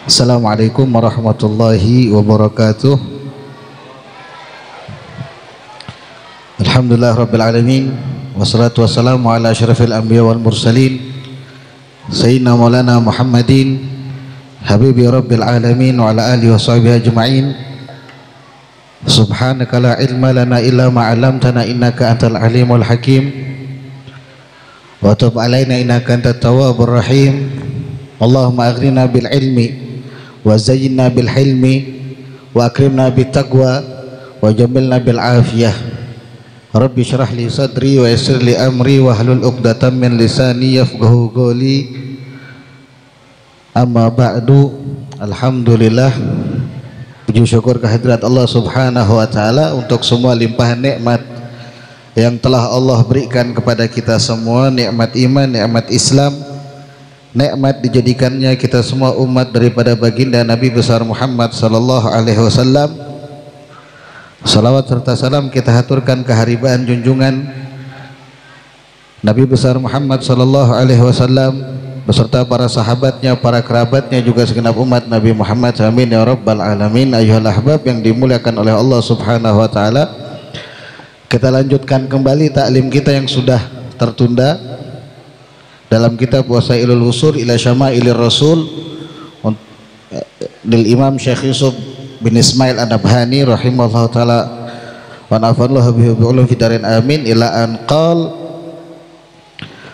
Assalamualaikum warahmatullahi wabarakatuh. Alhamdulillah rabbil alamin, wassalatu wassalamu ala asyrafil anbiya wal mursalin sayyidina maulana Muhammadin habibi rabbil alamin wa ala alihi wa sahbihi ajma'in. Subhanaka la ilma lana illa ma 'allamtana innaka antal alimul hakim wa tub alaina innaka antat tawwabur rahim. Allahumma aghnina bil ilmi wa zayyinna bil hilmi wa akrimna bit taqwa wa jamilna bil afiyah. Rabbi syrah li sadri wa yassir li amri wa hlul 'uqdatam min lisani yafqahu qawli. Amma ba'du. Alhamdulillah, puji syukur kehadirat Allah Subhanahu wa taala untuk semua limpahan nikmat yang telah Allah berikan kepada kita semua, nikmat iman, nikmat Islam, nikmat dijadikannya kita semua umat daripada baginda Nabi besar Muhammad sallallahu alaihi wasallam. Salawat serta salam kita haturkan keharibaan junjungan Nabi besar Muhammad sallallahu alaihi wasallam beserta para sahabatnya, para kerabatnya, juga segenap umat Nabi Muhammad. Amin ya rabbal alamin. Ayyuhal ahbab yang dimuliakan oleh Allah Subhanahu wa taala, kita lanjutkan kembali taklim kita yang sudah tertunda dalam kitab Wasailul Wusul ila Syamailir Rasul del Imam Syekh Yusuf bin Ismail An-Nabhani rahimahullah taala wa nafa'allahu bihi bi ulum fidarin amin ila an qal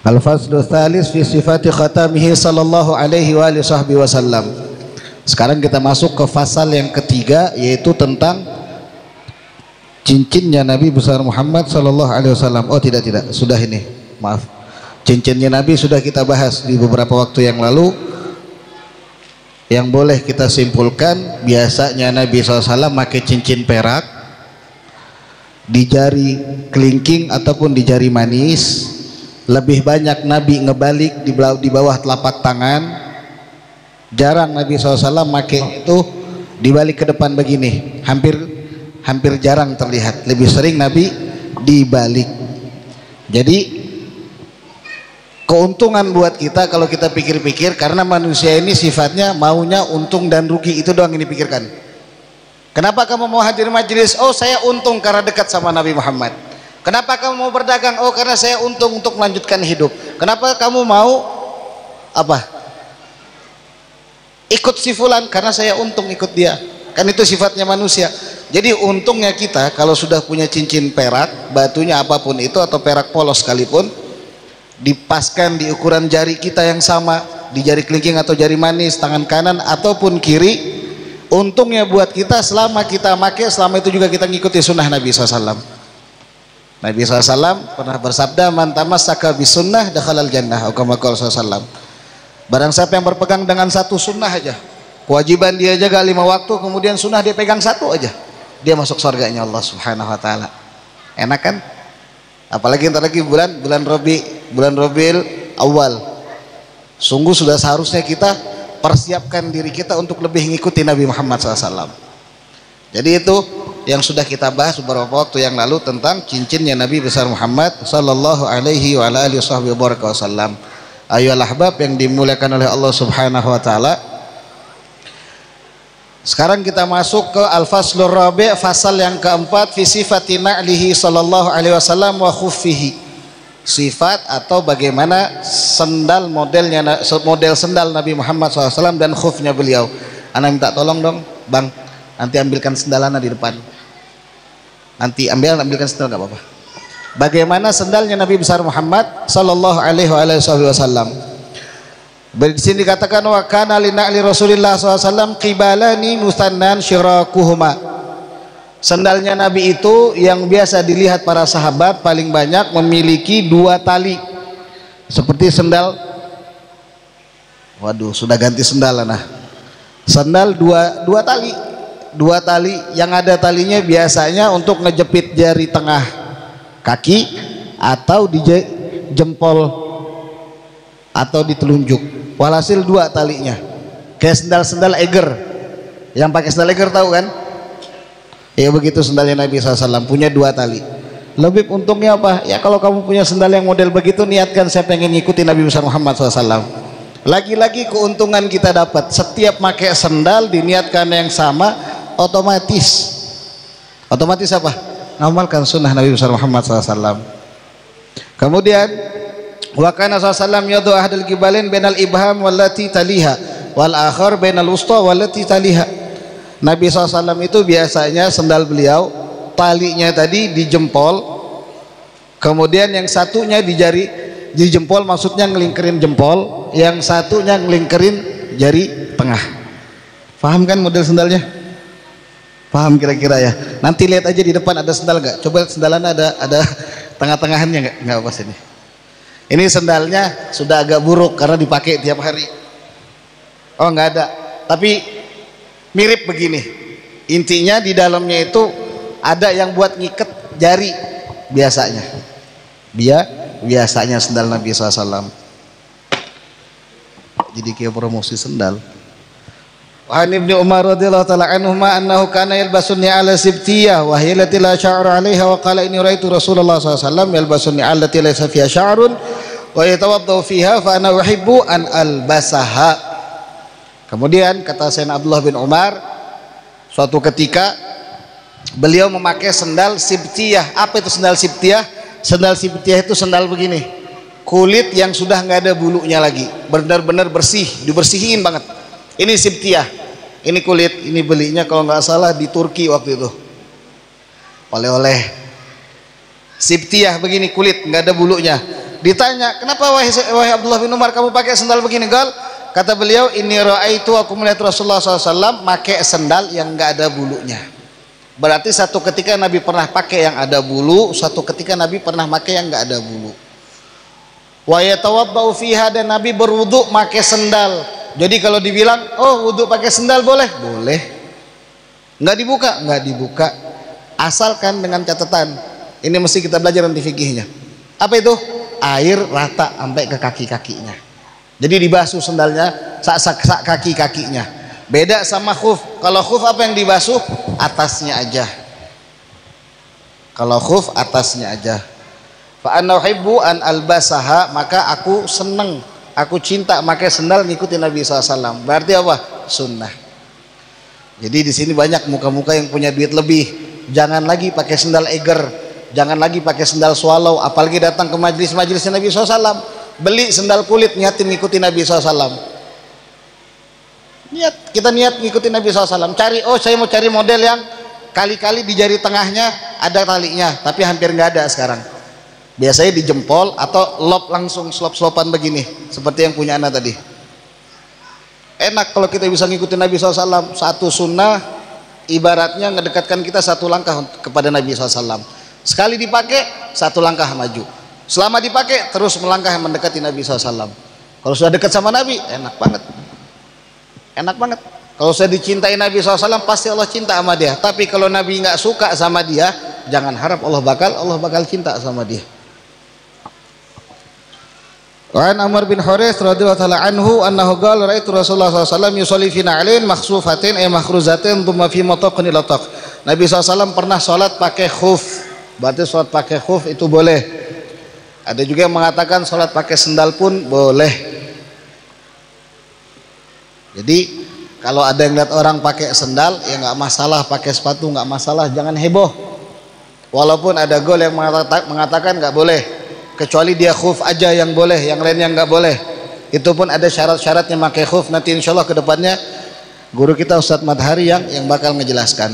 al-faslu tsalis fi sifati khatamihi sallallahu alaihi wa alihi sahbihi wasallam. Sekarang kita masuk ke fasal yang ketiga, yaitu tentang cincinnya Nabi besar Muhammad sallallahu alaihi wasallam. Oh tidak, sudah ini, maaf. Cincinnya Nabi sudah kita bahas di beberapa waktu yang lalu. Yang boleh kita simpulkan, biasanya Nabi SAW pakai cincin perak di jari kelingking ataupun di jari manis. Lebih banyak Nabi ngebalik di bawah telapak tangan. Jarang Nabi SAW pakai itu dibalik ke depan begini. Hampir jarang terlihat. Lebih sering Nabi dibalik. Jadi keuntungan buat kita kalau kita pikir-pikir, karena manusia ini sifatnya maunya untung dan rugi, itu doang ini pikirkan. Kenapa kamu mau hadir majelis? Oh, saya untung karena dekat sama Nabi Muhammad. Kenapa kamu mau berdagang? Oh, karena saya untung untuk melanjutkan hidup. Kenapa kamu mau apa? Ikut si fulan? Karena saya untung ikut dia. Kan itu sifatnya manusia. Jadi untungnya kita kalau sudah punya cincin perak, batunya apapun itu, atau perak polos sekalipun, dipaskan di ukuran jari kita yang sama, di jari kelingking atau jari manis, tangan kanan ataupun kiri. Untungnya buat kita selama kita pakai, selama itu juga kita ngikuti sunnah Nabi SAW. Nabi SAW pernah bersabda, man tamassaka bisunnah dakhalal jannah, atau kama qala SAW. Barang siapa yang berpegang dengan satu sunnah aja, kewajiban dia jaga 5 waktu, kemudian sunnah dia pegang satu aja, dia masuk surganya Allah Subhanahu wa taala. Enak kan? Apalagi ntar lagi bulan Rabiul Awal. Sungguh sudah seharusnya kita persiapkan diri kita untuk lebih mengikuti Nabi Muhammad SAW. Jadi itu yang sudah kita bahas beberapa waktu yang lalu tentang cincinnya Nabi besar Muhammad sallallahu alaihi wa alihi wasallam. Ayyuhal ahbab yang dimuliakan oleh Allah Subhanahu wa taala. Sekarang kita masuk ke al-faslur rabi', fasal yang keempat, fi sifati na'lihi sallallahu alaihi wasallam wa khuffihi. Sifat atau bagaimana sendal model sendal Nabi Muhammad SAW dan khufnya beliau. Ana minta tolong dong, Bang, nanti ambilkan sendalana di depan. Nanti ambilkan sendal, enggak apa-apa. Bagaimana sendalnya Nabi besar Muhammad sallallahu alaihi wasallam. Di sini dikatakan wa kana li na'li Rasulillah SAW qibalani musannan syirakuhuma. Sendalnya Nabi itu yang biasa dilihat para sahabat paling banyak memiliki 2 tali. Seperti sendal, waduh sudah ganti sendal nah. Sendal dua tali. 2 tali yang ada talinya biasanya untuk ngejepit jari tengah kaki atau di jempol atau di telunjuk. Walhasil 2 talinya, kayak sendal-sendal Eger. Yang pakai sendal Eger tahu kan? Ya begitu sendalnya Nabi SAW, punya 2 tali. Lebih untungnya apa? Ya kalau kamu punya sendal yang model begitu, niatkan saya pengen ngikutin Nabi besar Muhammad SAW. Lagi-lagi keuntungan kita dapat setiap pakai sendal diniatkan yang sama, otomatis apa? Ngamalkan sunnah Nabi Muhammad SAW. Kemudian wa kana sallallahu yadu ahadul kibalain bainal ibham wallati taliha wal akhar bainal wusta wallati taliha. Nabi SAW itu biasanya sendal beliau talinya tadi di jempol, kemudian yang satunya di jari, di jempol maksudnya ngelingkerin jempol, yang satunya ngelingkerin jari tengah. Paham kan model sendalnya? Paham kira-kira ya? Nanti lihat aja di depan ada sendal nggak? Coba sendalannya ada tengah-tengahannya nggak? Nggak pas ini. Ini sendalnya sudah agak buruk karena dipakai tiap hari. Oh nggak ada, tapi mirip begini. Intinya di dalamnya itu ada yang buat ngiket jari biasanya. Biasanya sendal Nabi SAW. Jadi kayak promosi sendal. Wa Ibnu Umar radhiyallahu taala anhuma annahu kana yalbasunni ala sibtiyah wa hiya allati la sya'ra 'alaiha wa qala inni ra'aitu Rasulullah sallallahu alaihi wasallam yalbasunni allati laysa fiha sya'run wa yatawaddau fiha fa ana uhibbu an albasaha. Kemudian kata Sayyidina Abdullah bin Umar, suatu ketika beliau memakai sendal sibtiyah. Apa itu sendal sibtiyah? Sendal sibtiyah itu sendal begini, kulit yang sudah nggak ada bulunya lagi, benar-benar bersih, dibersihin banget. Ini sibtiyah, ini kulit, ini belinya kalau nggak salah di Turki waktu itu, oleh-oleh. Sibtiyah begini kulit, nggak ada bulunya. Ditanya, kenapa wahai Abdullah bin Umar kamu pakai sendal begini, Gal? Kata beliau, ini ra'aitu, aku melihat Rasulullah SAW pakai sendal yang nggak ada bulunya. Berarti satu ketika Nabi pernah pakai yang ada bulu, satu ketika Nabi pernah pakai yang nggak ada bulu. Wa yatawaddau fiha, dan Nabi berwudu pakai sendal. Jadi kalau dibilang, oh wudu pakai sendal boleh? Boleh. Nggak dibuka? Nggak dibuka. Asalkan dengan catatan, ini mesti kita belajar nanti fikihnya. Apa itu? Air rata sampai ke kaki-kakinya. Jadi dibasuh sendalnya sak kaki-kakinya. Beda sama khuf. Kalau khuf apa yang dibasuh? Atasnya aja. Kalau khuf atasnya aja. Fa ana uhibbu an albasaha, maka aku seneng, aku cinta pakai sendal ngikutin Nabi SAW. Berarti apa? Sunnah. Jadi di sini banyak muka-muka yang punya duit lebih. Jangan lagi pakai sendal eger, jangan lagi pakai sendal swallow, apalagi datang ke majelis-majelis Nabi SAW. Beli sendal kulit, niatin ngikutin Nabi SAW. Kita niat ngikutin Nabi SAW. Cari, oh saya mau cari model yang kali-kali di jari tengahnya ada talinya, tapi hampir nggak ada sekarang. Biasanya di jempol atau lop langsung selop-selopan begini, seperti yang punya anak tadi. Enak kalau kita bisa ngikutin Nabi SAW. Satu sunnah ibaratnya ngedekatkan kita satu langkah kepada Nabi SAW. Sekali dipakai satu langkah maju, selama dipakai terus melangkah mendekati Nabi SAW. Kalau sudah dekat sama Nabi enak banget, enak banget. Kalau sudah dicintai Nabi SAW pasti Allah cinta sama dia. Tapi kalau Nabi nggak suka sama dia, jangan harap Allah bakal cinta sama dia. Wa an Amr bin Hurais radhiyallahu ta'ala anhu annahu qala ra'aitu Rasulullah sallallahu alaihi wasallam yusalli fi na'lain makhsufatin ay makhruzatin thumma fi mataqin ila taq. Nabi SAW pernah salat pakai khuf. Berarti salat pakai khuf itu boleh. Ada juga yang mengatakan salat pakai sendal pun boleh. Jadi kalau ada yang lihat orang pakai sendal ya nggak masalah, pakai sepatu nggak masalah, jangan heboh. Walaupun ada gol yang mengatakan nggak boleh, kecuali dia khuf aja yang boleh, yang lainnya nggak boleh. Itu pun ada syarat-syaratnya pakai khuf. Nanti insya Allah kedepannya guru kita Ustadz Madhari yang bakal ngejelaskan.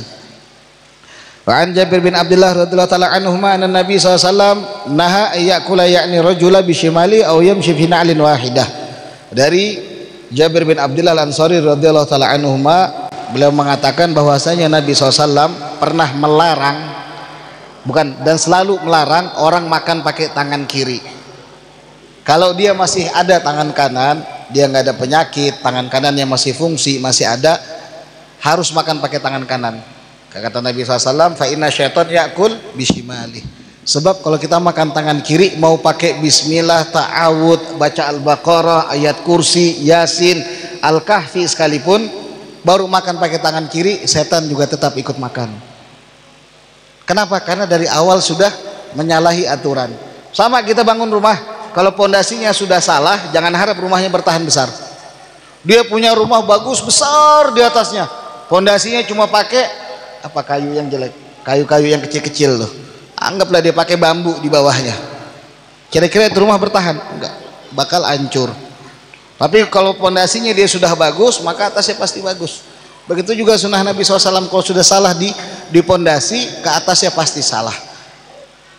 Wa an Jabir bin Abdullah radhiyallahu taala anhuma anna Nabi SAW naha ayyakula ya'ni rajula bishimali aw yamshi fi na'lin wahidah. Dari Jabir bin Abdullah Al-Ansari radhiyallahu taala anhuma, beliau mengatakan bahwasanya Nabi SAW pernah melarang, dan selalu melarang orang makan pakai tangan kiri. Kalau dia masih ada tangan kanan, dia nggak ada penyakit, tangan kanannya masih fungsi, masih ada, harus makan pakai tangan kanan. Kata Nabi SAW, fa inna syaitan yakul bishimali. Sebab kalau kita makan tangan kiri, mau pakai bismillah, ta'awud, baca Al-Baqarah, ayat kursi, Yasin, Al-Kahfi sekalipun, baru makan pakai tangan kiri, setan juga tetap ikut makan. Kenapa? Karena dari awal sudah menyalahi aturan. Sama kita bangun rumah, kalau pondasinya sudah salah, jangan harap rumahnya bertahan besar. Dia punya rumah bagus besar di atasnya, pondasinya cuma pakai apa, kayu yang jelek, kayu-kayu yang kecil-kecil loh, anggaplah dia pakai bambu di bawahnya, kira-kira itu rumah bertahan? Enggak, bakal hancur. Tapi kalau pondasinya dia sudah bagus, maka atasnya pasti bagus. Begitu juga sunnah Nabi SAW, kalau sudah salah di pondasi, ke atasnya pasti salah.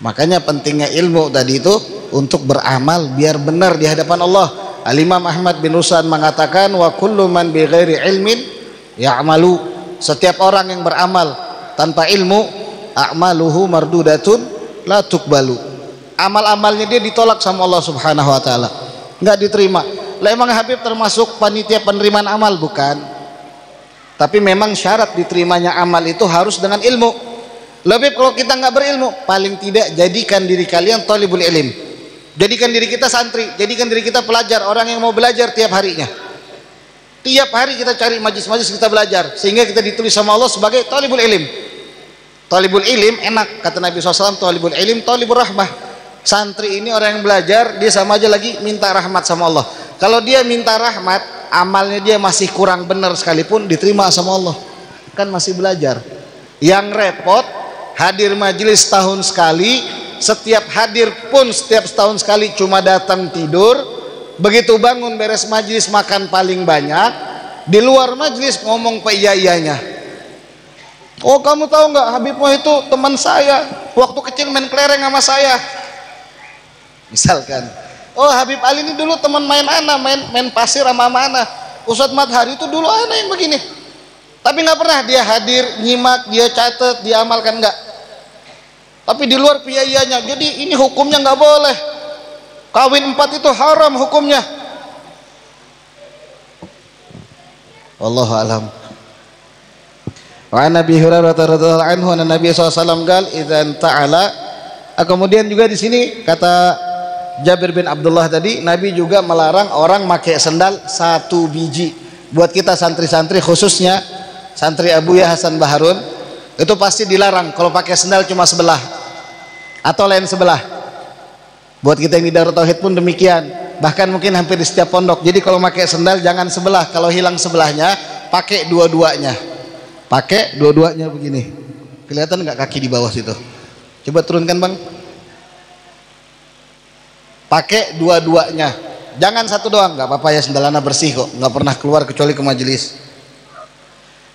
Makanya pentingnya ilmu tadi itu untuk beramal biar benar di hadapan Allah. Al-Imam Ahmad bin Rusan mengatakan, wa kullu man bi ghairi ilmin ya'malu, setiap orang yang beramal tanpa ilmu, a'maluhu mardudatun la tuqbalu, amal-amalnya dia ditolak sama Allah Subhanahu wa taala, enggak diterima. Lah emang Habib termasuk panitia penerimaan amal? Bukan. Tapi memang syarat diterimanya amal itu harus dengan ilmu. Lebih kalau kita nggak berilmu, paling tidak jadikan diri kalian thalibul ilm, jadikan diri kita santri, jadikan diri kita pelajar, orang yang mau belajar tiap harinya. Tiap hari kita cari majlis-majlis, kita belajar, sehingga kita ditulis sama Allah sebagai thalibul ilm. Thalibul ilm enak, kata Nabi SAW, thalibul ilm thalibur rahmah. Santri ini orang yang belajar, dia sama aja lagi minta rahmat sama Allah. Kalau dia minta rahmat, amalnya dia masih kurang benar sekalipun, diterima sama Allah, kan masih belajar. Yang repot hadir majelis setahun sekali, setiap hadir pun setiap setahun sekali cuma datang tidur, begitu bangun beres majelis makan paling banyak, di luar majelis ngomong iya-iyanya. Oh kamu tahu nggak, Habib Wah itu teman saya, waktu kecil main kelereng sama saya, misalkan. Oh Habib Ali ini dulu teman main main pasir sama ana. Ustadz Madhari itu dulu ana yang begini. Tapi nggak pernah dia hadir, nyimak, dia catat, dia amalkan, nggak. Tapi di luar piayanya. Jadi ini hukumnya nggak boleh. Kawin 4 itu haram hukumnya. Wallahu alam. Wa Nabi Hurairah radhiyallahu anhu anna Nabi SAW qala idzan ta'ala. Kemudian juga di sini kata Jabir bin Abdullah tadi, Nabi juga melarang orang pakai sendal 1 biji. Buat kita santri-santri, khususnya santri Abuya Hasan Baharun, itu pasti dilarang kalau pakai sendal cuma sebelah atau lain sebelah. Buat kita yang di Darut Tauhid pun demikian, bahkan mungkin hampir di setiap pondok. Jadi kalau pakai sendal jangan sebelah, kalau hilang sebelahnya pakai dua-duanya. Pakai dua-duanya begini. Kelihatan nggak kaki di bawah situ? Coba turunkan bang. Pakai dua-duanya, jangan satu doang. Nggak apa-apa ya, sendalana bersih kok, nggak pernah keluar kecuali ke majelis.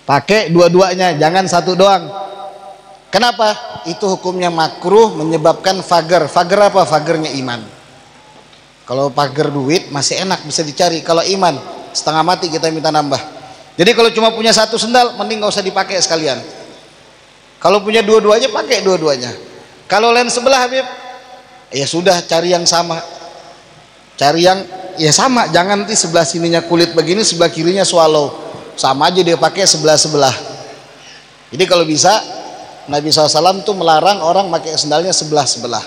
Pakai dua-duanya, jangan satu doang. Kenapa? Itu hukumnya makruh, menyebabkan fager. Fager apa? Fagernya iman. Kalau fager duit masih enak, bisa dicari. Kalau iman setengah mati kita minta nambah. Jadi kalau cuma punya 1 sendal, mending nggak usah dipakai sekalian. Kalau punya dua-duanya, pakai dua-duanya. Kalau lain sebelah Habib, ya sudah, cari yang sama. Cari yang ya sama, jangan nanti sebelah sininya kulit begini, sebelah kirinya swallow. Sama aja dia pakai sebelah-sebelah. Jadi kalau bisa, Nabi SAW tuh melarang orang pakai sendalnya sebelah-sebelah.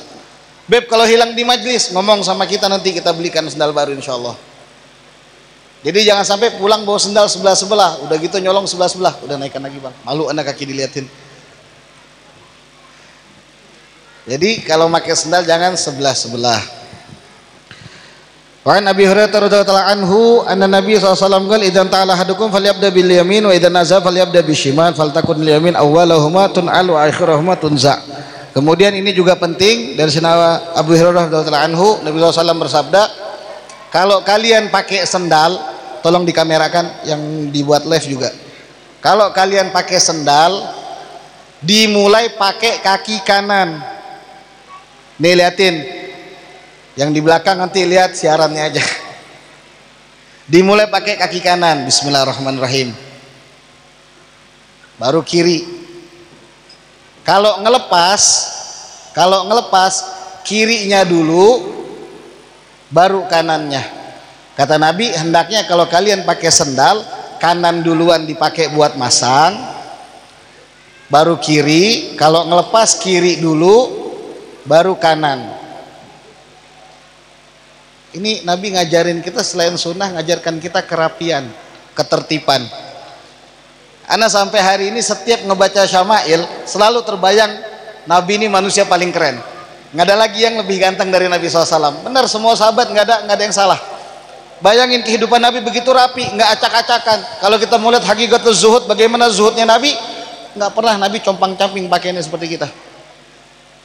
Beb, kalau hilang di majlis, ngomong sama kita, nanti kita belikan sendal baru insya Allah. Jadi jangan sampai pulang bawa sendal sebelah-sebelah, udah gitu nyolong sebelah-sebelah, udah naikkan lagi bang, malu anak kaki diliatin. Jadi kalau pakai sendal jangan sebelah-sebelah. Wa an Abi Hurairah radhiyallahu anhu anna Nabi SAW qala idzan ta'ala ahadukum falyabda bil yamin wa idzan nazal falyabda bishimal faltakun lil yamin awwaluhuma tun'al wa akhiruhuma tunza. Kemudian ini juga penting dari Sayyidina Abu Hurairah radhiyallahu anhu, Nabi SAW bersabda, kalau kalian pakai sendal, tolong dikamerakan yang dibuat live juga. Kalau kalian pakai sendal, dimulai pakai kaki kanan. Nih liatin, yang di belakang nanti lihat siarannya aja. Dimulai pakai kaki kanan, bismillahirrahmanirrahim. Baru kiri. Kalau ngelepas kirinya dulu, baru kanannya. Kata Nabi, hendaknya kalau kalian pakai sendal, kanan duluan dipakai buat masang, baru kiri. Kalau ngelepas kiri dulu, baru kanan. Ini Nabi ngajarin kita selain sunnah, ngajarkan kita kerapian, ketertiban. Ana sampai hari ini setiap ngebaca syama'il selalu terbayang Nabi ini manusia paling keren. Nggak ada lagi yang lebih ganteng dari Nabi SAW. Benar, semua sahabat nggak ada yang salah. Bayangin kehidupan Nabi begitu rapi, nggak acak-acakan. Kalau kita mau lihat hakikatul zuhud, bagaimana zuhudnya Nabi, nggak pernah Nabi compang-camping pakaiannya seperti kita.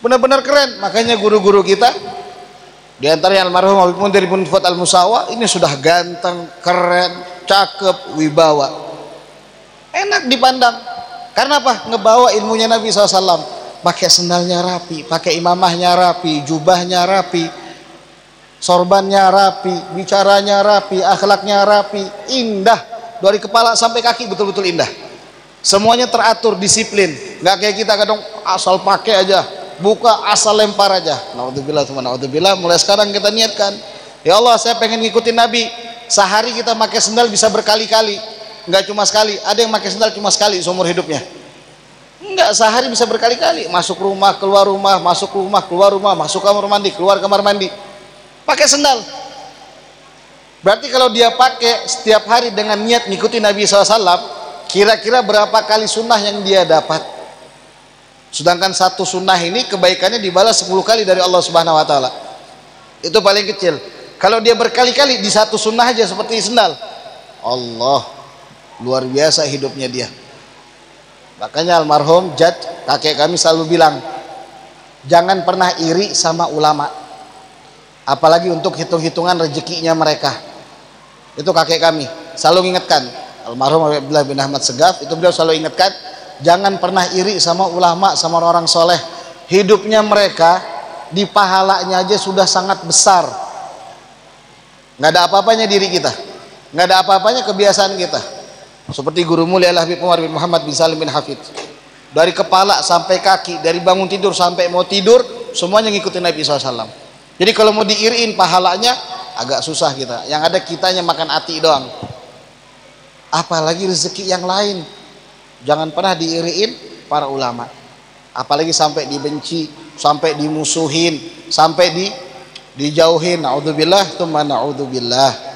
Benar-benar keren. Makanya guru-guru kita, di antaranya almarhum Habib Mundir bin Fuad Al-Musawa, ini sudah ganteng, keren, cakep, wibawa, enak dipandang. Karena apa? Ngebawa ilmunya Nabi SAW. Pakai sendalnya rapi, pakai imamahnya rapi, jubahnya rapi, sorbannya rapi, bicaranya rapi, akhlaknya rapi, indah dari kepala sampai kaki, betul-betul indah. Semuanya teratur, disiplin. Nggak kayak kita kadang asal pakai aja, buka asal lempar aja. Naudzubillah, naudzubillah. Mulai sekarang kita niatkan, ya Allah, saya pengen ngikutin Nabi. Sehari kita pakai sendal bisa berkali-kali, nggak cuma sekali. Ada yang pakai sendal cuma sekali seumur hidupnya. Enggak, sehari bisa berkali-kali. Masuk rumah, keluar rumah, masuk rumah, keluar rumah, masuk kamar mandi, keluar kamar mandi, pakai sendal. Berarti kalau dia pakai setiap hari dengan niat ngikutin Nabi SAW, kira-kira berapa kali sunnah yang dia dapat? Sedangkan satu sunnah ini kebaikannya dibalas 10 kali dari Allah Subhanahu Wa Taala. Itu paling kecil. Kalau dia berkali-kali di satu sunnah aja seperti sendal, Allah, luar biasa hidupnya dia. Makanya almarhum Jad, kakek kami selalu bilang, jangan pernah iri sama ulama, apalagi untuk hitung-hitungan rezekinya mereka. Itu kakek kami selalu ingatkan, almarhum Abdullah bin Ahmad Segaf, itu beliau selalu ingatkan, jangan pernah iri sama ulama, sama orang soleh. Hidupnya mereka di pahalanya aja sudah sangat besar. Nggak ada apa-apanya diri kita, nggak ada apa-apanya kebiasaan kita. Seperti guru mulia Habib Umar bin Muhammad bin Salim bin Hafid, dari kepala sampai kaki, dari bangun tidur sampai mau tidur, semuanya ngikutin Nabi SAW. Jadi kalau mau diiriin pahalanya agak susah kita, yang ada kitanya makan hati doang, apalagi rezeki yang lain. Jangan pernah diiriin para ulama, apalagi sampai dibenci, sampai dimusuhin, sampai dijauhin. Naudzubillah, tsumma naudzubillah.